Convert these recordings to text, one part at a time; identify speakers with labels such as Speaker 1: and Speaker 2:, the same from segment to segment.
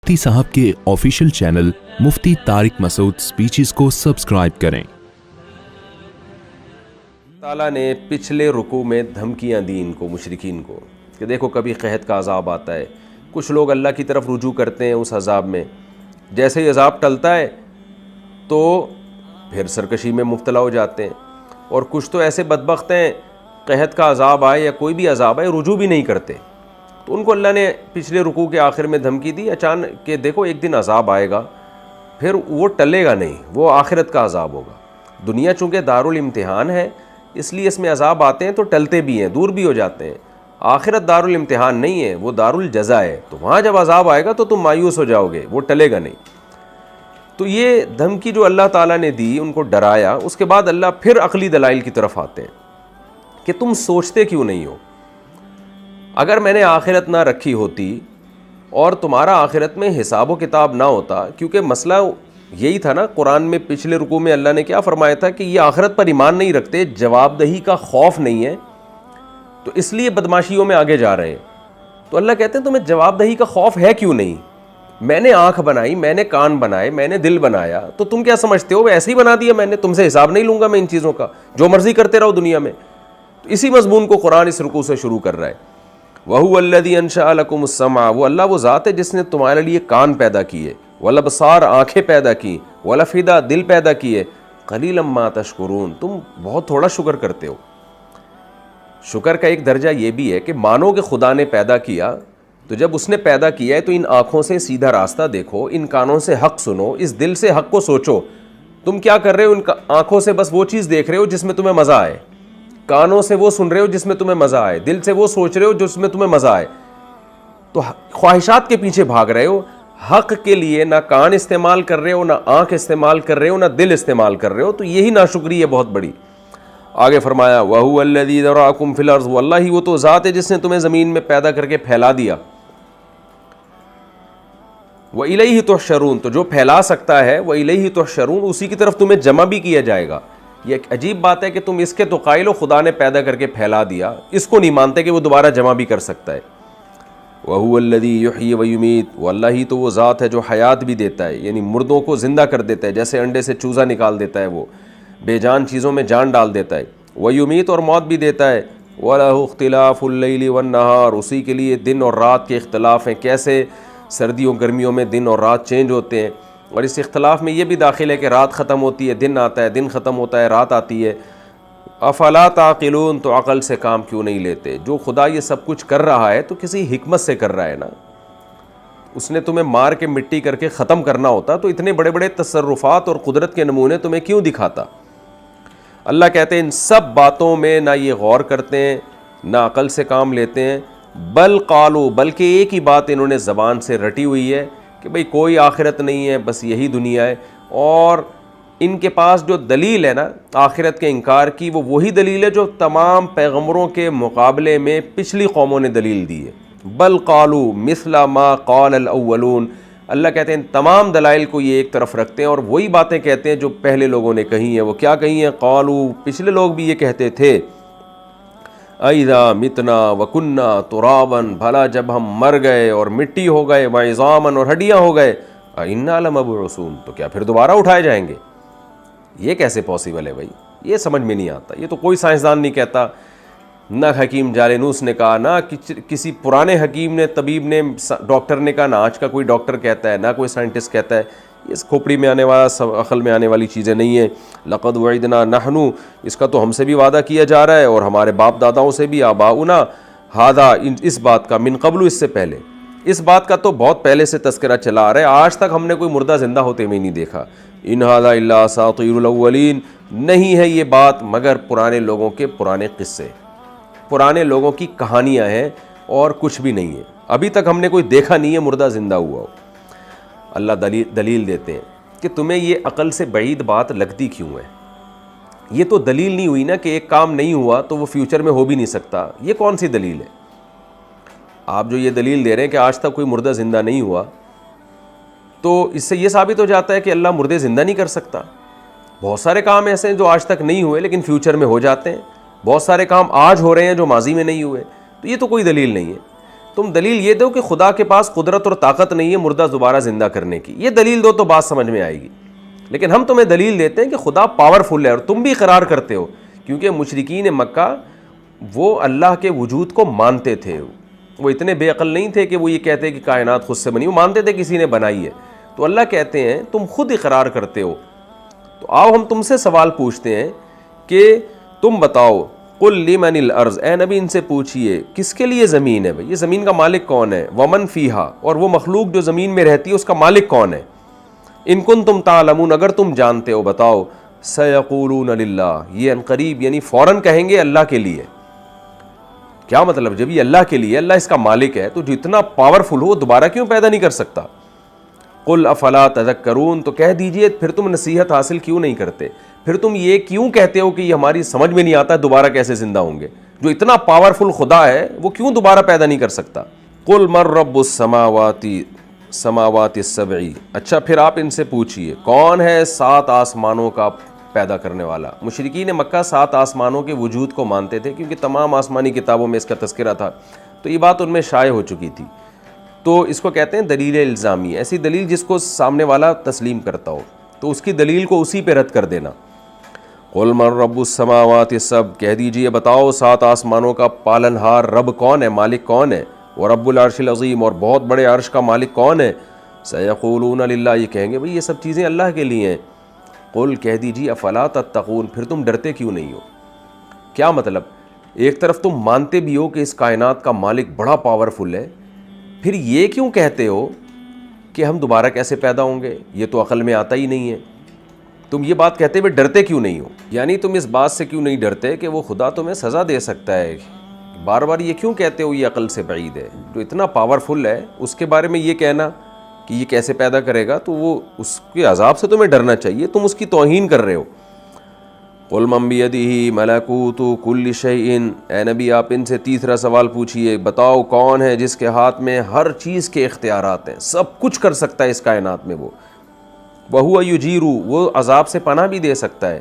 Speaker 1: مفتی صاحب کے official channel مفتی طارق مسعود speeches کو سبسکرائب کریں۔
Speaker 2: تعالیٰ نے پچھلے رکوع میں دھمکیاں دیں ان کو، مشرکین کو، کہ دیکھو کبھی قحط کا عذاب آتا ہے، کچھ لوگ اللہ کی طرف رجوع کرتے ہیں اس عذاب میں، جیسے ہی عذاب ٹلتا ہے تو پھر سرکشی میں مبتلا ہو جاتے ہیں، اور کچھ تو ایسے بدبخت ہیں قحط کا عذاب آئے یا کوئی بھی عذاب آئے رجوع بھی نہیں کرتے۔ تو ان کو اللہ نے پچھلے رکوع کے آخر میں دھمکی دی اچانک کہ دیکھو ایک دن عذاب آئے گا، پھر وہ ٹلے گا نہیں، وہ آخرت کا عذاب ہوگا۔ دنیا چونکہ دارالامتحان ہے اس لیے اس میں عذاب آتے ہیں تو ٹلتے بھی ہیں، دور بھی ہو جاتے ہیں۔ آخرت دارالامتحان نہیں ہے، وہ دارالجزا ہے، تو وہاں جب عذاب آئے گا تو تم مایوس ہو جاؤ گے، وہ ٹلے گا نہیں۔ تو یہ دھمکی جو اللہ تعالیٰ نے دی، ان کو ڈرایا، اس کے بعد اللہ پھر عقلی دلائل کی طرف آتے ہیں کہ تم سوچتے کیوں نہیں ہو؟ اگر میں نے آخرت نہ رکھی ہوتی اور تمہارا آخرت میں حساب و کتاب نہ ہوتا، کیونکہ مسئلہ یہی تھا نا، قرآن میں پچھلے رکوع میں اللہ نے کیا فرمایا تھا کہ یہ آخرت پر ایمان نہیں رکھتے، جواب دہی کا خوف نہیں ہے، تو اس لیے بدماشیوں میں آگے جا رہے ہیں۔ تو اللہ کہتے ہیں تمہیں جواب دہی کا خوف ہے کیوں نہیں؟ میں نے آنکھ بنائی، میں نے کان بنائے، میں نے دل بنایا، تو تم کیا سمجھتے ہو ایسے ہی بنا دیا میں نے؟ تم سے حساب نہیں لوں گا میں ان چیزوں کا، جو مرضی کرتے رہو دنیا میں۔ تو اسی مضمون کو قرآن اس رکوع سے شروع کر رہا ہے۔ وَهُوَ الَّذِي أَنشَأَ لَكُمُ السَّمْعَ، وہ اللہ وہ ذات ہے جس نے تمہارے لیے کان پیدا کیے، وَالْأَبْصَارَ آنکھیں پیدا کی، وَالْأَفْئِدَةَ دل پیدا کیے، قَلِيلًا مَا تَشْكُرُونَ تم بہت تھوڑا شکر کرتے ہو۔ شکر کا ایک درجہ یہ بھی ہے کہ مانو کہ خدا نے پیدا کیا، تو جب اس نے پیدا کیا ہے تو ان آنکھوں سے سیدھا راستہ دیکھو، ان کانوں سے حق سنو، اس دل سے حق کو سوچو۔ تم کیا کر رہے ہو؟ ان آنکھوں سے بس وہ چیز دیکھ رہے ہو جس میں تمہیں مزہ آئے، کانوں سے وہ سن رہے ہو جس میں تمہیں مزہ آئے، دل سے وہ سوچ رہے ہو جس میں تمہیں مزہ آئے، تو خواہشات کے پیچھے بھاگ رہے ہو۔ حق کے لیے نہ کان استعمال کر رہے ہو، نہ آنکھ استعمال کر رہے ہو، نہ دل استعمال کر رہے ہو، تو یہی ناشکری ہے بہت بڑی۔ آگے فرمایا وَهُوَ الَّذِي ذَرَأَكُمْ فِي الْأَرْضِ، واللہ ہی وہ تو ذات ہے جس نے تمہیں زمین میں پیدا کر کے پھیلا دیا۔ وَإِلَيْهِ تُحْشَرُونَ، تو جو پھیلا سکتا ہے وَإِلَيْهِ تُحْشَرُونَ، اسی کی طرف تمہیں جمع بھی کیا جائے گا۔ یہ ایک عجیب بات ہے کہ تم اس کے تو قائل ہو خدا نے پیدا کر کے پھیلا دیا، اس کو نہیں مانتے کہ وہ دوبارہ جمع بھی کر سکتا ہے۔ وَهُوَ الَّذِي يُحْيِي وَيُمِيتُ، واللہ ہی تو وہ ذات ہے جو حیات بھی دیتا ہے، یعنی مردوں کو زندہ کر دیتا ہے، جیسے انڈے سے چوزا نکال دیتا ہے، وہ بے جان چیزوں میں جان ڈال دیتا ہے۔ وَيُمِيتُ، اور موت بھی دیتا ہے۔ وَلَهُ اخْتِلَافُ اللَّيْلِ وَالنَّهَارِ، اسی کے لیے دن اور رات کے اختلاف ہیں، کیسے سردیوں گرمیوں میں دن اور رات چینج ہوتے ہیں، اور اس اختلاف میں یہ بھی داخل ہے کہ رات ختم ہوتی ہے دن آتا ہے، دن ختم ہوتا ہے رات آتی ہے۔ افلا تعقلون، تو عقل سے کام کیوں نہیں لیتے؟ جو خدا یہ سب کچھ کر رہا ہے تو کسی حکمت سے کر رہا ہے نا، اس نے تمہیں مار کے مٹی کر کے ختم کرنا ہوتا تو اتنے بڑے بڑے تصرفات اور قدرت کے نمونے تمہیں کیوں دکھاتا؟ اللہ کہتے ہیں ان سب باتوں میں نہ یہ غور کرتے ہیں، نہ عقل سے کام لیتے ہیں، بل قالو، بلکہ ایک ہی بات انہوں نے زبان سے رٹی ہوئی ہے کہ بھئی کوئی آخرت نہیں ہے، بس یہی دنیا ہے۔ اور ان کے پاس جو دلیل ہے نا آخرت کے انکار کی، وہ وہی دلیل ہے جو تمام پیغمبروں کے مقابلے میں پچھلی قوموں نے دلیل دی ہے۔ بل قالو مثل ما قال الاولون، اللہ کہتے ہیں تمام دلائل کو یہ ایک طرف رکھتے ہیں اور وہی باتیں کہتے ہیں جو پہلے لوگوں نے کہی ہیں۔ وہ کیا کہی ہیں؟ قالو، پچھلے لوگ بھی یہ کہتے تھے، اَإِذَا مِتْنَا وَكُنَّا تُرَابًا، بھلا جب ہم مر گئے اور مٹی ہو گئے، وَعِظَامًا، اور ہڈیاں ہو گئے، أَإِنَّا لَمَبْعُوثُونَ، تو کیا پھر دوبارہ اٹھائے جائیں گے؟ یہ کیسے پاسبل ہے بھائی؟ یہ سمجھ میں نہیں آتا، یہ تو کوئی سائنسدان نہیں کہتا، نہ حکیم جالینوس نے کہا، نہ کسی پرانے حکیم نے، طبیب نے، ڈاکٹر نے کہا، نہ آج کا کوئی ڈاکٹر کہتا ہے، نہ کوئی سائنٹسٹ کہتا ہے۔ اس کھوپڑی میں آنے والا، سب عقل میں آنے والی چیزیں نہیں ہیں۔ لقد وعدنا نحن، اس کا تو ہم سے بھی وعدہ کیا جا رہا ہے اور ہمارے باپ داداؤں سے بھی، آباؤنا ھذا، اس بات کا، من قبل، اس سے پہلے، اس بات کا تو بہت پہلے سے تذکرہ چلا آ رہا ہے، آج تک ہم نے کوئی مردہ زندہ ہوتے ہوئے نہیں دیکھا۔ ان ھذا الا اساطیر الاولین، نہیں ہے یہ بات مگر پرانے لوگوں کے پرانے قصے، پرانے لوگوں کی کہانیاں ہیں اور کچھ بھی نہیں ہے، ابھی تک ہم نے کوئی دیکھا نہیں ہے مردہ زندہ ہوا ہو۔ اللہ دلیل دیتے ہیں کہ تمہیں یہ عقل سے بعید بات لگتی کیوں ہے؟ یہ تو دلیل نہیں ہوئی نا کہ ایک کام نہیں ہوا تو وہ فیوچر میں ہو بھی نہیں سکتا، یہ کون سی دلیل ہے؟ آپ جو یہ دلیل دے رہے ہیں کہ آج تک کوئی مردہ زندہ نہیں ہوا، تو اس سے یہ ثابت ہو جاتا ہے کہ اللہ مردے زندہ نہیں کر سکتا۔ بہت سارے کام ایسے ہیں جو آج تک نہیں ہوئے لیکن فیوچر میں ہو جاتے ہیں، بہت سارے کام آج ہو رہے ہیں جو ماضی میں نہیں ہوئے، تو یہ تو کوئی دلیل نہیں ہے۔ تم دلیل یہ دو کہ خدا کے پاس قدرت اور طاقت نہیں ہے مردہ دوبارہ زندہ کرنے کی، یہ دلیل دو تو بات سمجھ میں آئے گی. لیکن ہم تمہیں دلیل دیتے ہیں کہ خدا پاورفل ہے، اور تم بھی اقرار کرتے ہو، کیونکہ مشرکین مکہ وہ اللہ کے وجود کو مانتے تھے. وہ اتنے بے عقل نہیں تھے کہ وہ یہ کہتے کہ کائنات خود سے بنی، وہ مانتے تھے کسی نے بنائی ہے. تو اللہ کہتے ہیں تم خود اقرار کرتے ہو، تو آؤ ہم تم سے سوال پوچھتے ہیں کہ تم بتاؤ. قل لمن الارض، اے نبی ان سے پوچھئے کس کے لیے زمین ہے، یہ زمین کا مالک کون ہے، ومن فیہا، اور وہ مخلوق جو زمین میں رہتی ہے اس کا مالک کون ہے. ان کنتم تعلمون، اگر تم جانتے ہو بتاؤ. سیقولون للہ، یہ عنقریب یعنی فوراً کہیں گے اللہ کے لیے. کیا مطلب؟ جب یہ اللہ کے لیے، اللہ اس کا مالک ہے، تو جو اتنا پاورفل ہو وہ دوبارہ کیوں پیدا نہیں کر سکتا؟ قل افلا تذکرون، تو کہہ دیجئے پھر تم نصیحت حاصل کیوں نہیں کرتے، پھر تم یہ کیوں کہتے ہو کہ یہ ہماری سمجھ میں نہیں آتا دوبارہ کیسے زندہ ہوں گے، جو اتنا پاورفل خدا ہے وہ کیوں دوبارہ پیدا نہیں کر سکتا. قل من رب السماوات السبع، اچھا پھر آپ ان سے پوچھئے کون ہے 7 آسمانوں کا پیدا کرنے والا. مشرکین مکہ 7 آسمانوں کے وجود کو مانتے تھے کیونکہ تمام آسمانی کتابوں میں اس کا تذکرہ تھا، تو یہ بات ان میں شائع ہو چکی تھی. تو اس کو کہتے ہیں دلیل الزامی، ایسی دلیل جس کو سامنے والا تسلیم کرتا ہو تو اس کی دلیل کو اسی پہ رد کر دینا. قل من رب السماوات السبع، کہہ دیجئے بتاؤ 7 آسمانوں کا پالن ہار رب کون ہے، مالک کون ہے. ورب العرش العظیم، اور بہت بڑے عرش کا مالک کون ہے. سیقولون للہ، یہ کہیں گے بھئی یہ سب چیزیں اللہ کے لیے ہیں. قل، کہہ دیجئے افلا تتقون، پھر تم ڈرتے کیوں نہیں ہو. کیا مطلب؟ ایک طرف تم مانتے بھی ہو کہ اس کائنات کا مالک بڑا پاورفل ہے، پھر یہ کیوں کہتے ہو کہ ہم دوبارہ کیسے پیدا ہوں گے، یہ تو عقل میں آتا ہی نہیں ہے. تم یہ بات کہتے ہوئے ڈرتے کیوں نہیں ہو، یعنی تم اس بات سے کیوں نہیں ڈرتے کہ وہ خدا تمہیں سزا دے سکتا ہے. بار بار یہ کیوں کہتے ہو یہ عقل سے بعید ہے، جو اتنا پاورفل ہے اس کے بارے میں یہ کہنا کہ یہ کیسے پیدا کرے گا، تو وہ اس کے عذاب سے تمہیں ڈرنا چاہیے، تم اس کی توہین کر رہے ہو. قل من بیدہ ملکوت کل شیء، اے نبی آپ ان سے تیسرا سوال پوچھئے بتاؤ کون ہے جس کے ہاتھ میں ہر چیز کے اختیارات ہیں، سب کچھ کر سکتا ہے اس کائنات میں وہ. وہو یجیر، وہ عذاب سے پناہ بھی دے سکتا ہے،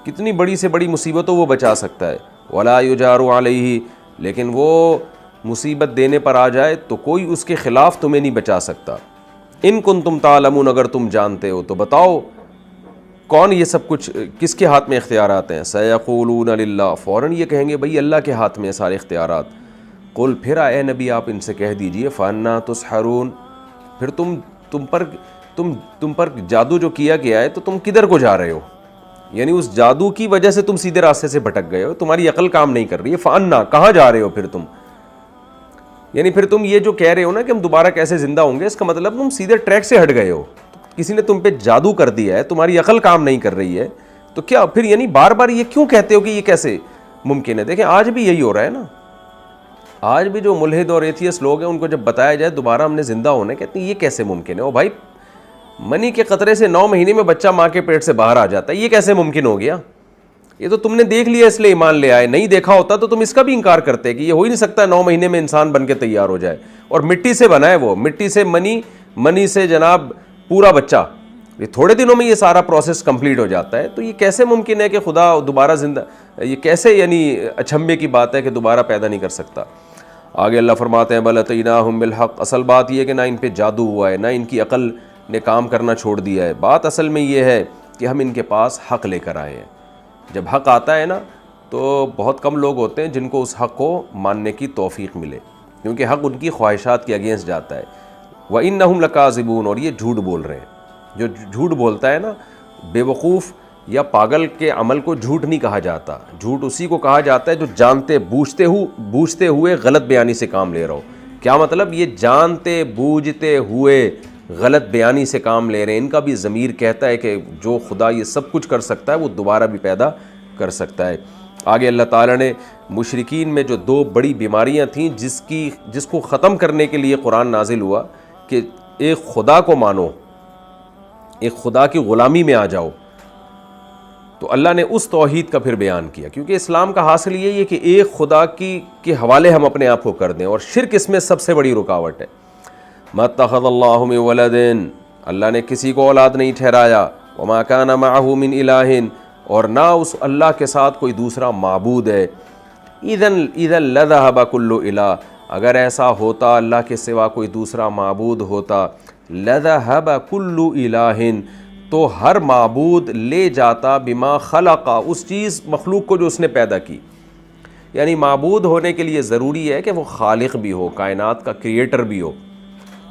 Speaker 2: کتنی بڑی سے بڑی مصیبتوں وہ بچا سکتا ہے. ولا یجار علیہ، لیکن وہ مصیبت دینے پر آ جائے تو کوئی اس کے خلاف تمہیں نہیں بچا سکتا. ان کنتم تعلمون، اگر تم جانتے ہو تو بتاؤ کون یہ سب کچھ، کس کے ہاتھ میں اختیارات ہیں. سیقولون للہ، فوراً یہ کہیں گے بھئی اللہ کے ہاتھ میں سارے اختیارات. قل، پھر اے نبی آپ ان سے کہہ دیجئے فانا تسحرون، پھر تم پر جادو جو کیا گیا ہے تو تم کدھر کو جا رہے ہو، یعنی اس جادو کی وجہ سے تم سیدھے راستے سے بھٹک گئے ہو، تمہاری عقل کام نہیں کر رہی ہے. فانا، کہاں جا رہے ہو پھر تم، یعنی پھر تم یہ جو کہہ رہے ہو نا کہ ہم دوبارہ کیسے زندہ ہوں گے، اس کا مطلب تم سیدھے ٹریک سے ہٹ گئے ہو، کسی نے تم پہ جادو کر دیا ہے، تمہاری عقل کام نہیں کر رہی ہے. تو کیا پھر یعنی بار بار یہ کیوں کہتے ہو کہ یہ کیسے ممکن ہے. دیکھیں آج بھی یہی ہو رہا ہے نا، آج بھی جو ملحد اور ایتھیسٹ لوگ ہیں ان کو جب بتایا جائے دوبارہ ہم نے زندہ ہونا ہے، کہتے ہیں یہ کیسے ممکن ہے. او بھائی، منی کے قطرے سے 9 مہینے میں بچہ ماں کے پیٹ سے باہر آ جاتا ہے، یہ کیسے ممکن ہو گیا. یہ تو تم نے دیکھ لیا اس لیے ایمان لے آئے، نہیں دیکھا ہوتا تو تم اس کا بھی انکار کرتے کہ یہ ہو ہی نہیں سکتا 9 مہینے میں انسان بن کے تیار ہو جائے. اور مٹی سے بنا ہے، وہ مٹی سے منی سے جناب پورا بچہ، یہ تھوڑے دنوں میں یہ سارا پروسیس کمپلیٹ ہو جاتا ہے. تو یہ کیسے ممکن ہے کہ خدا دوبارہ زندہ، یہ کیسے یعنی اچھمبے کی بات ہے کہ دوبارہ پیدا نہیں کر سکتا. آگے اللہ فرماتے ہیں بل اتیناہم بالحق، اصل بات یہ ہے کہ نہ ان پہ جادو ہوا ہے، نہ ان کی عقل نے کام کرنا چھوڑ دیا ہے. بات اصل میں یہ ہے کہ ہم ان کے پاس حق لے کر آئے ہیں. جب حق آتا ہے نا تو بہت کم لوگ ہوتے ہیں جن کو اس حق کو ماننے کی توفیق ملے، کیونکہ حق ان کی خواہشات کے اگینسٹ جاتا ہے. وَإِنَّهُمْ لَكَاذِبُونَ، اور یہ جھوٹ بول رہے ہیں. جو جھوٹ بولتا ہے نا، بے وقوف یا پاگل کے عمل کو جھوٹ نہیں کہا جاتا. جھوٹ اسی کو کہا جاتا ہے جو جانتے بوجھتے ہوئے غلط بیانی سے کام لے رہا ہو. کیا مطلب؟ یہ جانتے بوجھتے ہوئے غلط بیانی سے کام لے رہے ہیں. ان کا بھی ضمیر کہتا ہے کہ جو خدا یہ سب کچھ کر سکتا ہے وہ دوبارہ بھی پیدا کر سکتا ہے. آگے اللہ تعالیٰ نے مشرکین میں جو 2 بڑی بیماریاں تھیں جس کو ختم کرنے کے لیے قرآن نازل ہوا کہ ایک خدا کو مانو، ایک خدا کی غلامی میں آ جاؤ، تو اللہ نے اس توحید کا پھر بیان کیا. کیونکہ اسلام کا حاصل یہی ہے کہ ایک خدا کے حوالے ہم اپنے آپ کو کر دیں، اور شرک اس میں سب سے بڑی رکاوٹ ہے. ما اتخذ اللہ من ولد، اللہ نے کسی کو اولاد نہیں ٹھہرایا. وما کان معہ من الہ، اور نہ اس اللہ کے ساتھ کوئی دوسرا معبود ہے. اذن لذہب کل الہ، اگر ایسا ہوتا اللہ کے سوا کوئی دوسرا معبود ہوتا لذہب کل الہ تو ہر معبود لے جاتا بما خلق اس چیز مخلوق کو جو اس نے پیدا کی. یعنی معبود ہونے کے لیے ضروری ہے کہ وہ خالق بھی ہو, کائنات کا کریٹر بھی ہو.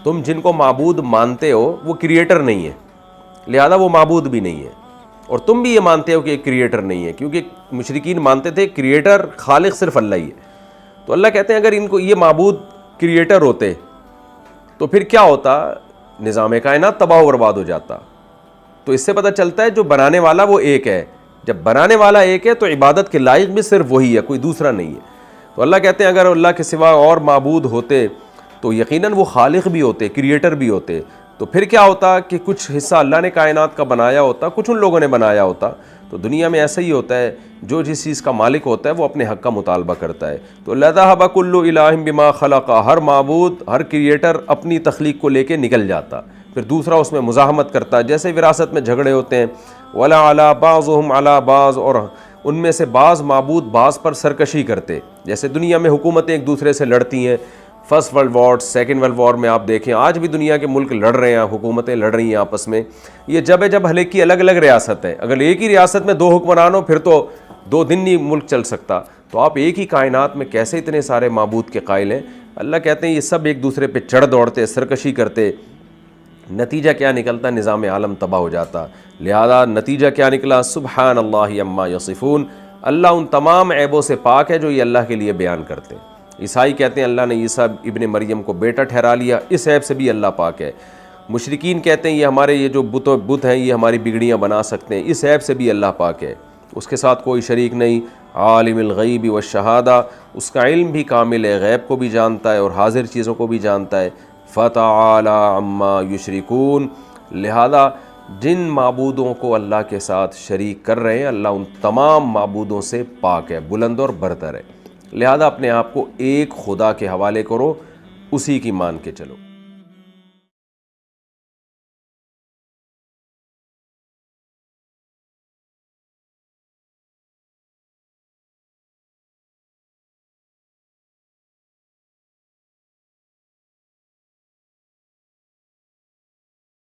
Speaker 2: تم جن کو معبود مانتے ہو وہ کریٹر نہیں ہے, لہذا وہ معبود بھی نہیں ہے. اور تم بھی یہ مانتے ہو کہ ایک کریٹر نہیں ہے, کیونکہ مشرکین مانتے تھے کریٹر خالق صرف اللہ ہی ہے. تو اللہ کہتے ہیں اگر ان کو یہ معبود کریٹر ہوتے تو پھر کیا ہوتا, نظام کائنات تباہ و برباد ہو جاتا. تو اس سے پتہ چلتا ہے جو بنانے والا وہ ایک ہے. جب بنانے والا ایک ہے تو عبادت کے لائق بھی صرف وہی ہے, کوئی دوسرا نہیں ہے. تو اللہ کہتے ہیں اگر اللہ کے سوا اور معبود ہوتے تو یقیناً وہ خالق بھی ہوتے, کریٹر بھی ہوتے. تو پھر کیا ہوتا کہ کچھ حصہ اللہ نے کائنات کا بنایا ہوتا, کچھ ان لوگوں نے بنایا ہوتا. تو دنیا میں ایسا ہی ہوتا ہے, جو جس چیز کا مالک ہوتا ہے وہ اپنے حق کا مطالبہ کرتا ہے. تو لذہب کل الہ بما خلق, ہر معبود ہر کریٹر اپنی تخلیق کو لے کے نکل جاتا, پھر دوسرا اس میں مزاحمت کرتا. جیسے وراثت میں جھگڑے ہوتے ہیں, ولا علی بعضهم علی بعض, اور ان میں سے بعض معبود بعض پر سرکشی کرتے. جیسے دنیا میں حکومتیں ایک دوسرے سے لڑتی ہیں, first world war, second world war میں آپ دیکھیں آج بھی دنیا کے ملک لڑ رہے ہیں, حکومتیں لڑ رہی ہیں آپس میں. یہ جب حلق کی الگ الگ ریاست ہے, اگر ایک ہی ریاست میں 2 حکمران ہو پھر تو 2 دن نہیں ملک چل سکتا. تو آپ ایک ہی کائنات میں کیسے اتنے سارے معبود کے قائل ہیں؟ اللہ کہتے ہیں یہ سب ایک دوسرے پہ چڑھ دوڑتے, سرکشی کرتے. نتیجہ کیا نکلتا, نظام عالم تباہ ہو جاتا. لہذا نتیجہ کیا نکلا, سبحان اللہ عما یصفون, اللہ ان تمام عیبوں سے پاک ہے جو یہ اللہ کے لیے بیان کرتے ہیں. عیسائی کہتے ہیں اللہ نے عیسیٰ ابن مریم کو بیٹا ٹھہرا لیا, اس عیب سے بھی اللہ پاک ہے. مشرکین کہتے ہیں یہ ہمارے یہ جو بت ہیں یہ ہماری بگڑیاں بنا سکتے ہیں, اس عیب سے بھی اللہ پاک ہے, اس کے ساتھ کوئی شریک نہیں. عالم الغیب والشہادہ, اس کا علم بھی کامل ہے, غیب کو بھی جانتا ہے اور حاضر چیزوں کو بھی جانتا ہے. فتعالی عما یشرکون, لہذا جن معبودوں کو اللہ کے ساتھ شریک کر رہے ہیں اللہ ان تمام معبودوں سے پاک ہے, بلند اور برتر ہے. لہذا اپنے آپ کو ایک خدا کے حوالے کرو, اسی کی مان کے چلو.